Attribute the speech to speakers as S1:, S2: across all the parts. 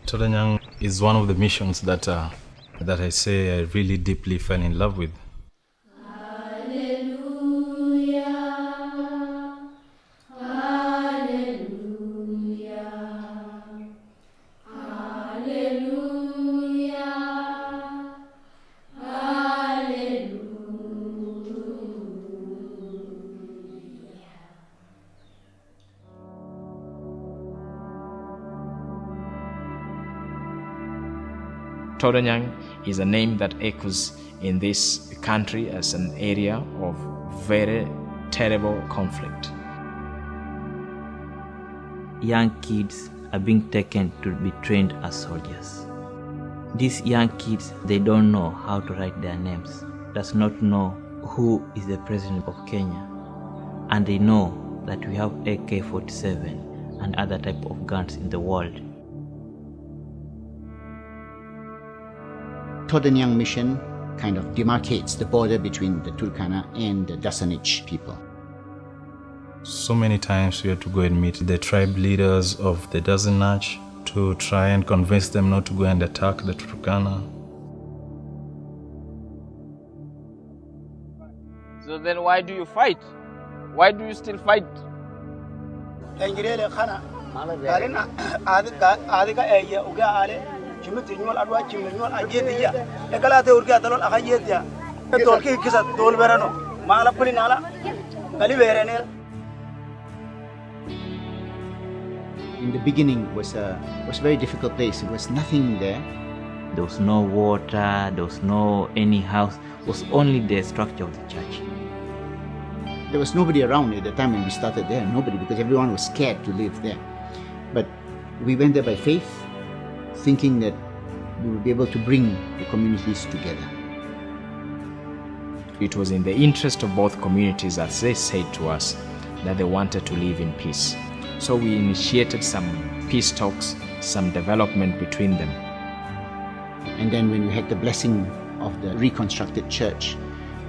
S1: Todonyang is one of the missions that I say I really deeply fell in love with.
S2: Todonyang is a name that echoes in this country as an area of very terrible conflict.
S3: Young kids are being taken to be trained as soldiers. These young kids, they don't know how to write their names, does not know who is the president of Kenya, and they know that we have AK-47 and other type of guns in the world.
S4: Todonyang mission kind of demarcates the border between the Turkana and the Dasanich people.
S1: So many times we had to go and meet the tribe leaders of the Dasanich to try and convince them not to go and attack the Turkana.
S5: So then why do you fight? Why do you still fight?
S4: In the beginning was a very difficult place. There was nothing there.
S3: There was no water, there was no any house, it was only the structure of the church.
S4: There was nobody around at the time when we started there, nobody, because everyone was scared to live there. But we went there by faith, thinking that we would be able to bring the communities together.
S2: It was in the interest of both communities, as they said to us, that they wanted to live in peace. So we initiated some peace talks, some development between them.
S4: And then when we had the blessing of the reconstructed church,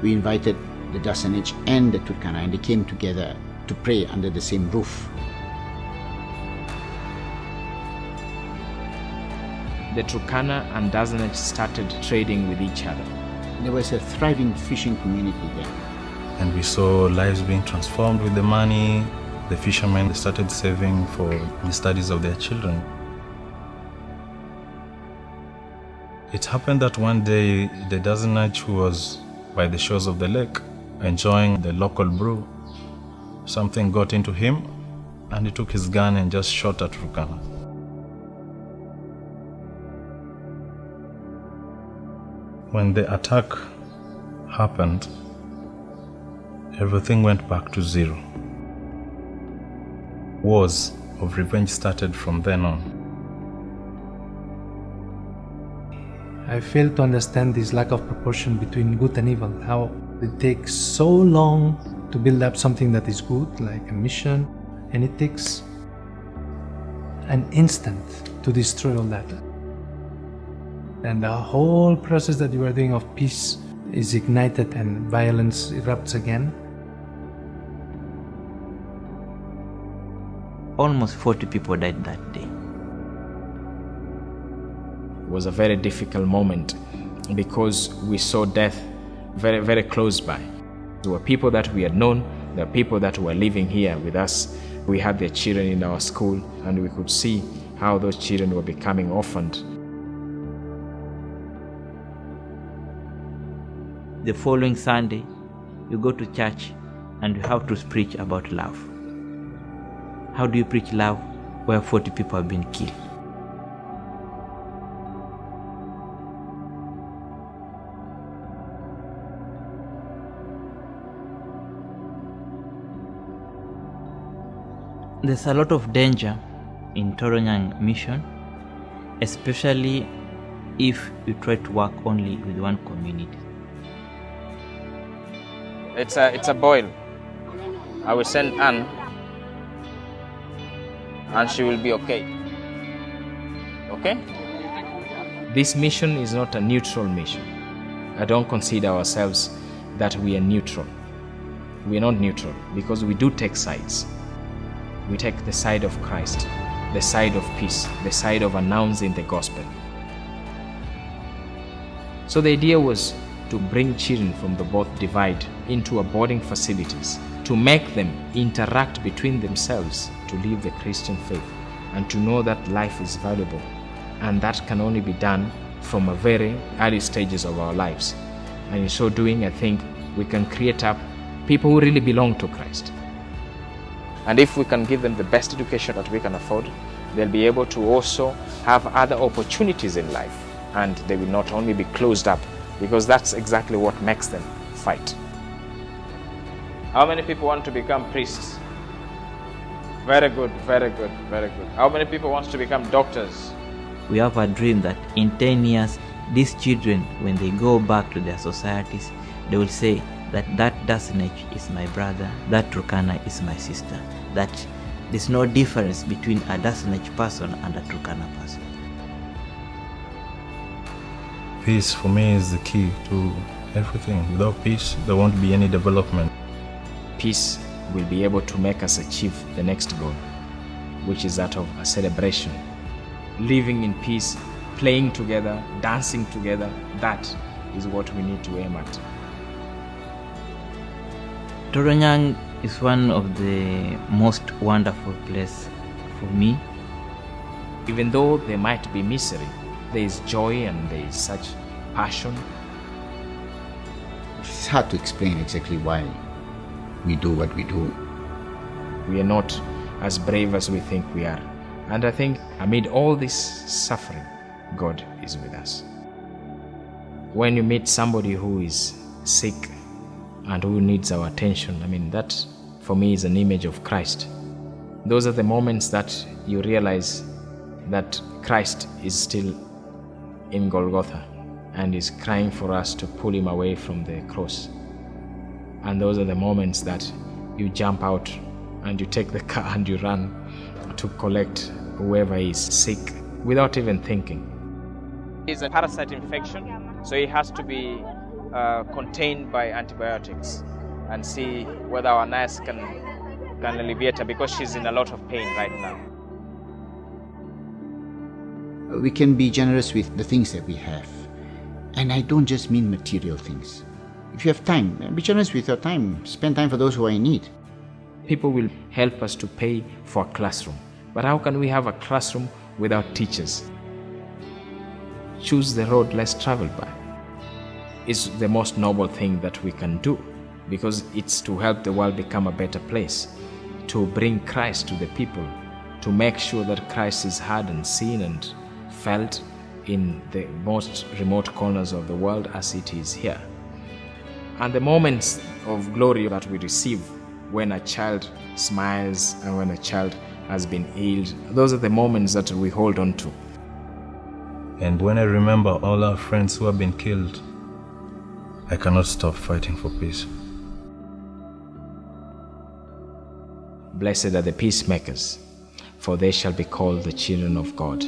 S4: we invited the Dasanich and the Turkana, and they came together to pray under the same roof.
S2: The Turkana and Dasanich started trading with each other.
S4: There was a thriving fishing community there.
S1: And we saw lives being transformed with the money. The fishermen started saving for the studies of their children. It happened that one day, the Dasanich, who was by the shores of the lake, enjoying the local brew, something got into him, and he took his gun and just shot at Turkana. When the attack happened, everything went back to zero. Wars of revenge started from then on.
S6: I fail to understand this lack of proportion between good and evil, how it takes so long to build up something that is good, like a mission, and it takes an instant to destroy all that. And the whole process that you are doing of peace is ignited and violence erupts again.
S3: Almost 40 people died that day.
S2: It was a very difficult moment because we saw death very, very close by. There were people that we had known, there were people that were living here with us. We had their children in our school, and we could see how those children were becoming orphaned.
S3: The following Sunday, you go to church and you have to preach about love. How do you preach love where 40 people have been killed? There's a lot of danger in Todonyang mission, especially if you try to work only with one community.
S5: It's a boil. I will send Anne, and she will be okay. Okay?
S2: This mission is not a neutral mission. I don't consider ourselves that we are neutral. We are not neutral because we do take sides. We take the side of Christ, the side of peace, the side of announcing the gospel. So the idea was to bring children from the both divide into a boarding facilities, to make them interact between themselves, to live the Christian faith, and to know that life is valuable. And that can only be done from a very early stages of our lives. And in so doing, I think we can create up people who really belong to Christ. And if we can give them the best education that we can afford, they'll be able to also have other opportunities in life. And they will not only be closed up, because that's exactly what makes them fight. How many people want to become priests? Very good, very good, very good. How many people want to become doctors?
S3: We have a dream that in 10 years, these children, when they go back to their societies, they will say that Dasanech is my brother, that Turkana is my sister, that there's no difference between a Dasanech person and a Turkana person.
S1: Peace for me is the key to everything. Without peace, there won't be any development.
S2: Peace will be able to make us achieve the next goal, which is that of a celebration. Living in peace, playing together, dancing together, that is what we need to aim at.
S3: Todonyang is one of the most wonderful places for me.
S2: Even though there might be misery, there is joy and there is such passion.
S4: It's hard to explain exactly why we do what we do.
S2: We are not as brave as we think we are. And I think amid all this suffering, God is with us. When you meet somebody who is sick and who needs our attention, that for me is an image of Christ. Those are the moments that you realize that Christ is still in Golgotha and is crying for us to pull him away from the cross. And those are the moments that you jump out and you take the car and you run to collect whoever is sick without even thinking.
S5: It's a parasite infection, so it has to be contained by antibiotics and see whether our nurse can alleviate her, because she's in a lot of pain right now.
S4: We can be generous with the things that we have. And I don't just mean material things. If you have time, be generous with your time. Spend time for those who are in need.
S2: People will help us to pay for a classroom. But how can we have a classroom without teachers? Choose the road less traveled by. It's the most noble thing that we can do, because it's to help the world become a better place, to bring Christ to the people, to make sure that Christ is heard and seen and felt in the most remote corners of the world as it is here. And the moments of glory that we receive when a child smiles and when a child has been healed, those are the moments that we hold on to.
S1: And when I remember all our friends who have been killed, I cannot stop fighting for peace.
S2: Blessed are the peacemakers, for they shall be called the children of God.